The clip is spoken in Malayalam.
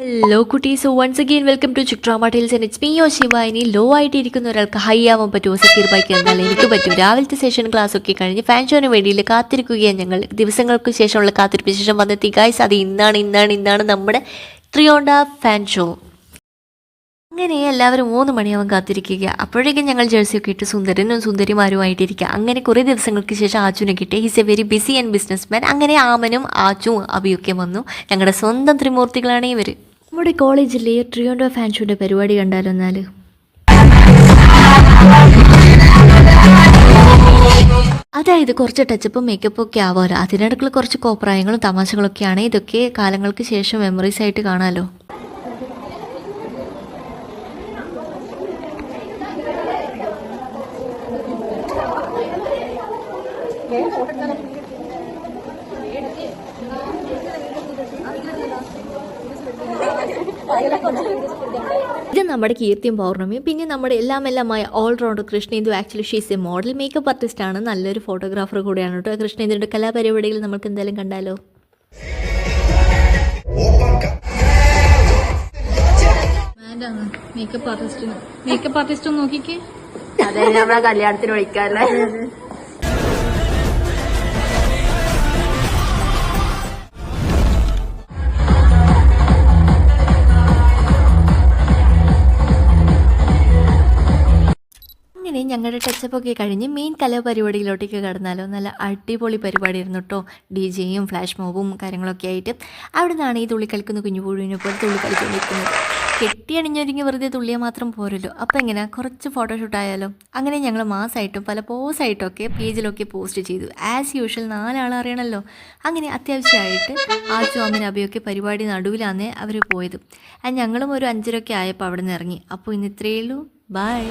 ഹലോ കുട്ടീസ്, so once again welcome to ചിക്ട്രാമ tales and it's me yo Shiva. ഇനി ലോ ആയിട്ടിരിക്കുന്ന ഒരാൾക്ക് ഹൈ ആവാൻ പറ്റുമോ? സക്കീർ ബൈക്ക് എന്നാൽ എനിക്ക് പറ്റും. രാവിലത്തെ സെഷൻ ക്ലാസ് ഒക്കെ കഴിഞ്ഞ് ഫാൻ ഷോന് വേണ്ടിയിൽ കാത്തിരിക്കുകയാണ് ഞങ്ങൾ. ദിവസങ്ങൾക്ക് ശേഷമുള്ള കാത്തിരിപ്പിന് ശേഷം വന്നെത്തി ഗൈസ്. അത് ഇന്നാണ് നമ്മുടെ ട്രിയോണ്ട ഫാൻ ഷോ. അങ്ങനെ എല്ലാവരും 3 മണിയാവാൻ കാത്തിരിക്കുക. അപ്പോഴേക്കും ഞങ്ങൾ ജേഴ്സിയൊക്കെ ഇട്ട് സുന്ദരനും സുന്ദരിമാരുമായിട്ടിരിക്കുക. അങ്ങനെ കുറേ ദിവസങ്ങൾക്ക് ശേഷം ആച്ചുനെ കിട്ടി. He's a very busy and business man. അങ്ങനെ ആമനും ആച്ചും അബിയൊക്കെ വന്നു. ഞങ്ങളുടെ സ്വന്തം ത്രിമൂർത്തികളാണ് ഇവർ. നമ്മുടെ കോളേജിലെ ട്രിയോണ്ടോ ഫാൻ ഷോയുടെ പരിപാടി കണ്ടാലോ എന്നാൽ. അതായത് കുറച്ച് ടച്ചപ്പും മേക്കപ്പും ഒക്കെ ആവാമല്ലോ. അതിനിടയ്ക്കുള്ള കുറച്ച് കോപ്രായങ്ങളും തമാശകളൊക്കെയാണ്. ഇതൊക്കെ കാലങ്ങൾക്ക് ശേഷം മെമ്മറീസ് ആയിട്ട് കാണാമല്ലോ. ഇത് നമ്മുടെ കീർത്തിയും പൗർണമിയും. പിന്നെ നമ്മുടെ എല്ലാമായ all rounder Krishnendu. Actually she's a model, makeup artist ആണ്, നല്ലൊരു ഫോട്ടോഗ്രാഫർ കൂടെയാണ് കേട്ടോ. കൃഷ്ണേന്ദുവിൻ്റെ കലാപരിപാടികൾ നമുക്ക് എന്തായാലും കണ്ടാലോ. മേക്കപ്പ് ആർട്ടിസ്റ്റ് നോക്കിക്കേ. അതെ, നമ്മളെ കല്യാണത്തിന് വിളിക്കാല്ലേ. അങ്ങനെ ഞങ്ങളുടെ ടച്ചപ്പൊക്കെ കഴിഞ്ഞ് മെയിൻ കലാപരിപാടിയിലോട്ടേക്ക് കടന്നാലോ. നല്ല അടിപൊളി പരിപാടിയായിരുന്നു കേട്ടോ. ഡി ജെയും ഫ്ലാഷ് മോബും കാര്യങ്ങളൊക്കെ ആയിട്ട്. അവിടെ നിന്നാണ് ഈ തുള്ളി കളിക്കുന്ന കുഞ്ഞുപുഴുവിനെ പോലെ തുള്ളി കളിച്ചുകൊണ്ടിരിക്കുന്നത്. കെട്ടിയണിഞ്ഞൊരുങ്ങി വെറുതെ തുള്ളിയാൽ മാത്രം പോരല്ലോ. അപ്പോൾ എങ്ങനെ കുറച്ച് ഫോട്ടോഷൂട്ട് ആയാലോ. അങ്ങനെ ഞങ്ങൾ മാസമായിട്ടും പല പോസായിട്ടൊക്കെ പേജിലൊക്കെ പോസ്റ്റ് ചെയ്തു. ആസ് യൂഷ്വൽ 4 ആൾ അറിയണമല്ലോ. അങ്ങനെ അത്യാവശ്യമായിട്ട് ആച്ചു അമ്മൻ അബിയൊക്കെ പരിപാടി നടുവിലാന്നേ അവർ പോയത്. ഞങ്ങളും ഒരു 5:30 ആയപ്പോൾ അവിടെ നിന്ന് ഇറങ്ങി. അപ്പോൾ ഇന്ന് ഇത്രയേ ഉള്ളൂ. ബൈ.